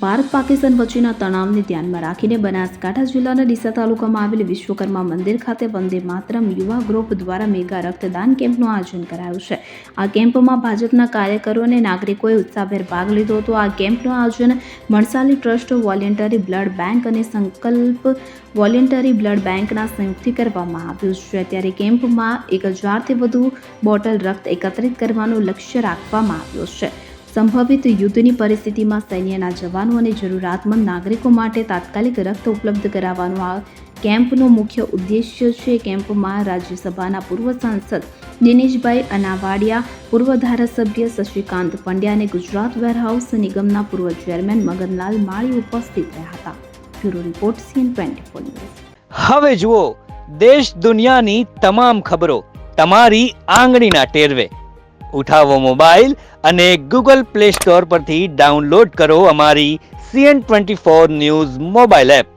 ભારત પાકિસ્તાન વચ્ચેના તણાવને ધ્યાનમાં રાખીને બનાસકાંઠા જિલ્લાના ડીસા તાલુકામાં આવેલ વિશ્વકર્મા મંદિર ખાતે વંદે માતરમ યુવા ગ્રુપ દ્વારા મેગા રક્તદાન કેમ્પનું આયોજન કરાયું છે. આ કેમ્પમાં ભાજપના કાર્યકરો અને નાગરિકોએ ઉત્સાહભેર ભાગ લીધો હતો. આ કેમ્પનું આયોજન મણસાલી ટ્રસ્ટ, વોલેન્ટરી બ્લડ બેંક અને સંકલ્પ વોલેન્ટરી બ્લડ બેંકના સંયુક્તથી કરવામાં આવ્યું છે. ત્યારે કેમ્પમાં 1000થી વધુ બોટલ રક્ત એકત્રિત કરવાનું લક્ષ્ય રાખવામાં આવ્યું છે. સંભવિત યુદ્ધની પરિસ્થિતિમાં સૈન્યના જવાનો અને જરૂરિયાતમંદ નાગરિકો માટે તાત્કાલિક રક્ત ઉપલબ્ધ કરાવવાનો આ કેમ્પનો મુખ્ય ઉદ્દેશ્ય છે. કેમ્પમાં રાજ્યસભાના પૂર્વ સાંસદ દિનેશભાઈ અનાવાડિયા, પૂર્વ ધારાસભ્ય શશિકાંત પંડ્યા અને ગુજરાત વેરહાઉસ નિગમના પૂર્વ ચેરમેન મગનલાલ માળી ઉપસ્થિત રહ્યા હતા. Bureau report CN24 news. હવે જુઓ દેશ દુનિયાની તમામ ખબરો તમારી આંગળીના ટેરવે. ઉઠાવો મોબાઈલ અને Google Play Store પરથી ડાઉનલોડ કરો અમારી CN24 ન્યૂઝ મોબાઈલ એપ.